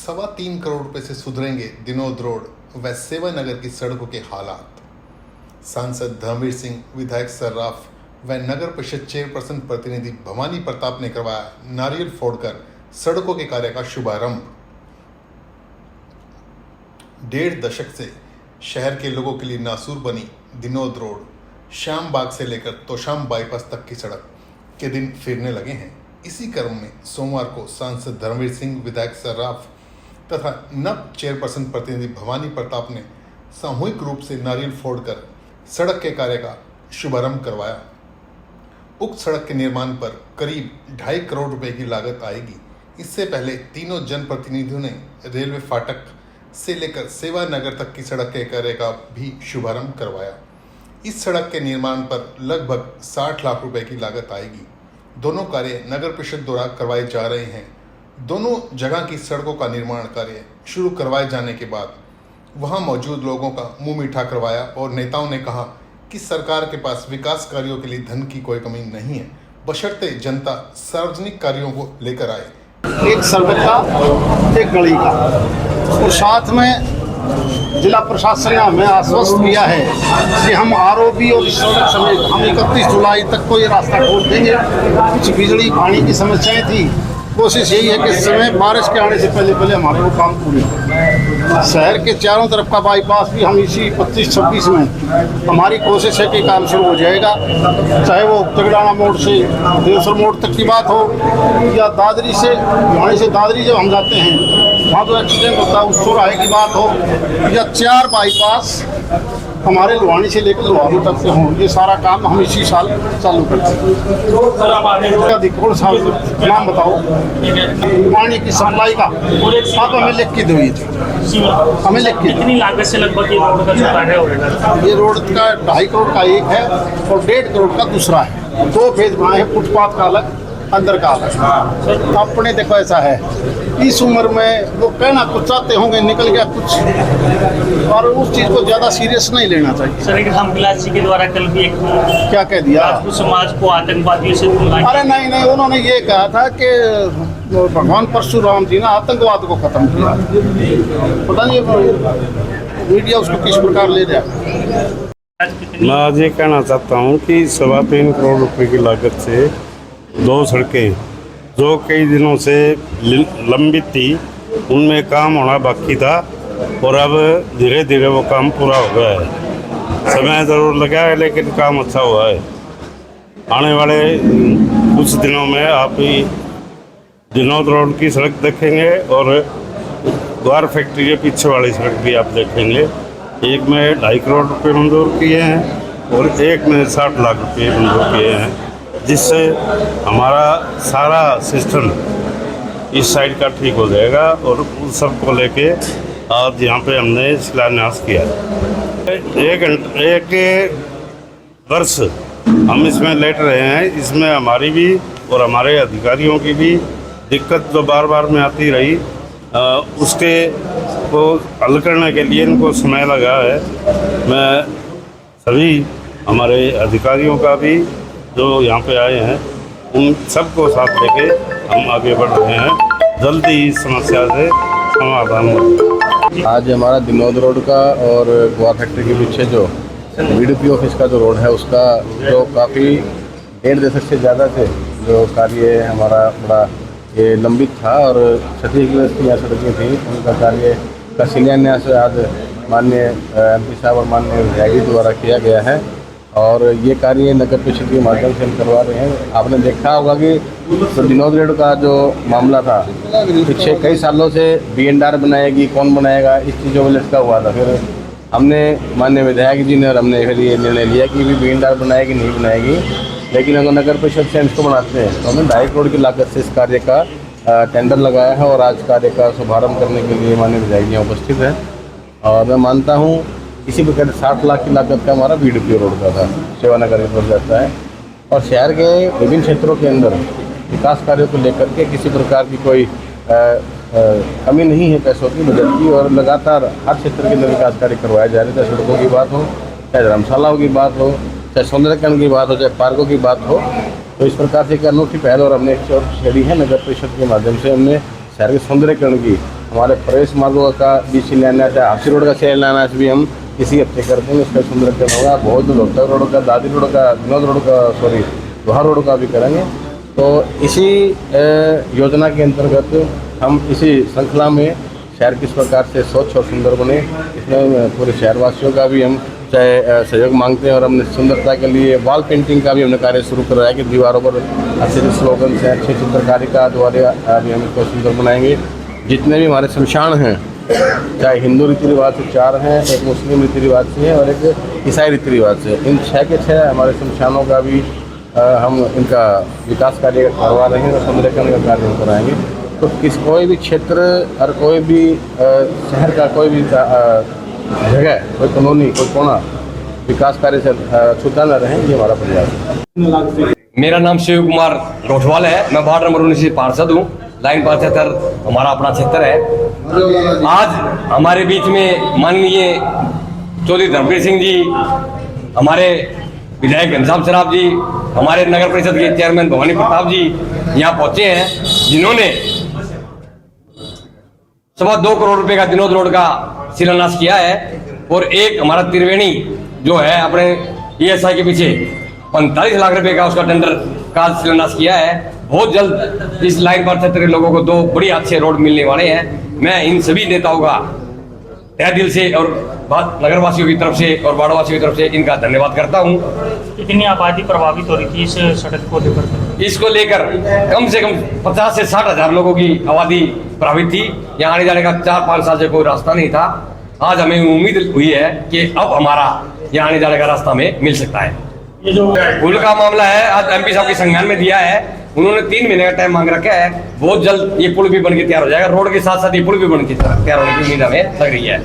3.25 करोड़ रुपए से सुधरेंगे दिनोद रोड व सेवा नगर की सड़कों के हालात। सांसद धर्मवीर सिंह, विधायक सर्राफ व नगर परिषद चेयरपर्सन प्रतिनिधि भवानी प्रताप ने करवाया नारियल फोड़कर सड़कों के कार्य का शुभारंभ। 1.5 दशक से शहर के लोगों के लिए नासूर बनी दिनोद रोड श्याम बाग से लेकर तोशाम बाईपास तक की सड़क के दिन फिरने लगे हैं। इसी क्रम में सोमवार को सांसद धर्मवीर सिंह, विधायक सर्राफ तथा नव चेयरपर्सन प्रतिनिधि भवानी प्रताप ने सामूहिक रूप से नारियल फोड़कर सड़क के कार्य का शुभारंभ करवाया। उक्त सड़क के निर्माण पर करीब 2.5 करोड़ रुपए की लागत आएगी। इससे पहले तीनों जनप्रतिनिधियों ने रेलवे फाटक से लेकर सेवा नगर तक की सड़क के कार्य का भी शुभारंभ करवाया। इस सड़क के निर्माण पर लगभग 60 लाख रुपए की लागत आएगी। दोनों कार्य नगर परिषद द्वारा करवाए जा रहे हैं। दोनों जगह की सड़कों का निर्माण कार्य शुरू करवाए जाने के बाद वहां मौजूद लोगों का मुंह मीठा करवाया और नेताओं ने कहा कि सरकार के पास विकास कार्यों के लिए धन की कोई कमी नहीं है, बशर्ते जनता सार्वजनिक कार्यों को लेकर आए। एक सड़क का, एक गली का, और साथ में जिला प्रशासन ने हमें आश्वस्त किया है कि हम आरओबी और इस सड़क समेत हम 31 जुलाई तक को ये रास्ता खोल देंगे। कुछ बिजली पानी की समस्याएं थी, कोशिश यही है कि इस समय बारिश के आने से पहले हमारे वो काम पूरे हो। शहर के चारों तरफ का बाईपास भी हम इसी 25-26 में हमारी कोशिश है कि काम शुरू हो जाएगा। चाहे वो तगड़ाना मोड़ से देवसर मोड़ तक की बात हो या दादरी से, वहीं से दादरी जब हम जाते हैं वहाँ जो एक्सीडेंट होता है उस चौराहे की बात हो, या 4 बाईपास हमारे लुहानी से लेकर लोहारू तक से हों, ये सारा काम हम इसी साल चालू करते हैं। कौन सा नाम बताओ? पानी की सप्लाई का आप हमें लिख के दो, हमें लिख के। कितनी लागत से लगभग ये रोड का जो कार्य होगा? ये रोड का 2.5 करोड़ का एक है और 1.5 करोड़ का दूसरा है। 2 फेज बनाए हैं, फुटपाथ का अलग, अंदर का अलग। अपने देखो ऐसा है, इस उम्र में वो कहना कुछ चाहते होंगे, निकल गया कुछ, और उस चीज को ज्यादा सीरियस नहीं लेना चाहिए। सर, एक हम जी के द्वारा कल भी एक क्या कह दिया, समाज को आतंकवादियों से अरे नहीं, उन्होंने ये कहा था कि भगवान परशुराम जी ने आतंकवाद को खत्म किया। पता नहीं मीडिया उसको किस प्रकार ले जाए। मैं आज ये कहना चाहता हूँ कि 3.25 करोड़ रुपए की लागत से 2 सड़कें जो कई दिनों से लंबित थी, उनमें काम होना बाकी था और अब धीरे धीरे वो काम पूरा हो गया है। समय ज़रूर लगा है लेकिन काम अच्छा हुआ है। आने वाले कुछ दिनों में आप ही दिनोद रोड की सड़क देखेंगे और द्वार फैक्ट्री के पीछे वाली सड़क भी आप देखेंगे। एक में 2.5 करोड़ रुपये मंजूर किए हैं और एक में 60 लाख रुपये मंजूर किए हैं, जिससे हमारा सारा सिस्टम इस साइड का ठीक हो जाएगा। और उस सब को लेके आज यहाँ पे हमने शिलान्यास किया। एक वर्ष हम इसमें लेट रहे हैं। इसमें हमारी भी और हमारे अधिकारियों की भी दिक्कत जो बार बार में आती रही, उसके को हल करने के लिए इनको समय लगा है। मैं सभी हमारे अधिकारियों का भी जो यहाँ पे आए हैं उन सबको साथ लेके हम आगे बढ़ रहे हैं। जल्दी इस समस्या से समाधान हो। आज हमारा दिनोद रोड का और गोवा फैक्ट्री के पीछे जो बीडीपी ऑफिस का जो रोड है, उसका जो काफ़ी 1.5 दशक से ज़्यादा से जो कार्य हमारा बड़ा ये लंबित था और क्षतिग्रस्त की सड़कें थी, उनका कार्य का शिलान्यास आज माननीय MP साहब और माननीय विधायक द्वारा किया गया है। और ये कार्य नगर परिषद के माध्यम से हम करवा रहे हैं। आपने देखा होगा कि तो दिनोद रोड का जो मामला था, पिछले कई सालों से BNR बनाएगी, कौन बनाएगा, इस चीज़ों में लटका हुआ था। फिर हमने माननीय विधायक जी ने और हमने फिर ये निर्णय लिया कि भी BNR बनाएगी नहीं बनाएगी, लेकिन अगर नगर परिषद से इसको बनाते हैं तो हमने 2.5 करोड़ की लागत से इस कार्य का टेंडर लगाया है और आज कार्य का शुभारंभ करने के लिए माननीय विधायक जी उपस्थित है। और मैं मानता हूँ इसी प्रकार 60 लाख की लागत का हमारा बीडीपी रोड का था, सेवा नगर की तरफ जाता है। और शहर के विभिन्न क्षेत्रों के अंदर विकास कार्यों को लेकर के किसी प्रकार की कोई कमी नहीं है पैसों की, बजट की, और लगातार हर क्षेत्र के अंदर विकास कार्य करवाए जा रहे थे। सड़कों की बात हो, चाहे धर्मशालाओं की बात हो, चाहे सौंदर्यकरण की बात हो, चाहे पार्कों की बात हो, तो इस प्रकार से एक अनूठी पहल और हमने एक श्रेणी है नगर परिषद के माध्यम से हमने शहर के सौंदर्यकरण की हमारे प्रवेश मार्गों का भी शिलान्यास है, हाथी रोड का शिलान्यास भी हम इसी हफ्ते कर देंगे। इसका सुंदरीकरण होगा। बहुत लोहता रोड का, दादी रोड का, विनोद रोड का, सॉरी लोहा रोड का भी करेंगे। तो इसी योजना के अंतर्गत हम इसी श्रृंखला में शहर किस प्रकार से स्वच्छ और सुंदर बने, इसमें पूरे शहरवासियों का भी हम चाहे सहयोग मांगते हैं। और हमने सुंदरता के लिए वॉल पेंटिंग का भी हमने कार्य शुरू कराया है कि दीवारों पर अच्छे स्लोगन से, अच्छी चित्रकारी का द्वारा अभी हम इसको सुंदर बनाएंगे। जितने भी हमारे शमशान हैं, चाहे हिंदू रीति रिवाज से 4 हैं, एक मुस्लिम रीति रिवाज से है और एक ईसाई रीति रिवाज से, इन 6 के 6 हमारे शमशानों का भी हम इनका विकास कार्य करवा रहे हैं और सुंदरीकरण का कार्य हम कराएंगे। तो कोई भी क्षेत्र और कोई भी शहर का कोई भी जगह, कोई कॉलोनी, कोई कोना विकास कार्य से छूटा न रहे, ये हमारा प्रयास है। मेरा नाम शिव कुमार लोठवाल है। मैं वार्ड नंबर 19 से पार्षद हूँ। लाइन 75 हमारा अपना क्षेत्र है। आज हमारे बीच में माननीय चौधरी धर्मवीर सिंह जी, हमारे विधायक घनश्याम शराफ जी, हमारे नगर परिषद के चेयरमैन भवानी प्रताप जी यहाँ पहुंचे हैं, जिन्होंने 2.25 करोड़ रुपए का विनोद रोड का शिलान्यास किया है। और एक हमारा त्रिवेणी जो है अपने ESI के पीछे 45 लाख रुपए का उसका टेंडर का शिलान्यास किया है। बहुत जल्द इस लाइन पर क्षेत्र के लोगों को 2 बड़ी अच्छे रोड मिलने वाले हैं। मैं इन सभी नेताओं का तहे दिल से और नगरवासियों की तरफ से और वार्डवासियों की तरफ से इनका धन्यवाद करता हूं। कितनी आबादी प्रभावित हो रही थी इस सड़क को लेकर? इसको लेकर कम से कम 50 से 60 हजार लोगों की आबादी प्रभावित थी। यहाँ आने जाने का 4-5 साल से कोई रास्ता नहीं था। आज हमें उम्मीद हुई है कि अब हमारा यहाँ आने जाने का रास्ता हमें मिल सकता है। ये जो पुल का मामला है, आज MP साहब के संज्ञान में दिया है। उन्होंने 3 महीने का टाइम मांग रखा है। बहुत जल्द ये पुल भी बन के तैयार हो जाएगा। रोड के साथ साथ ये पुल भी बन के तैयार होने की उम्मीद हमें लग रही है।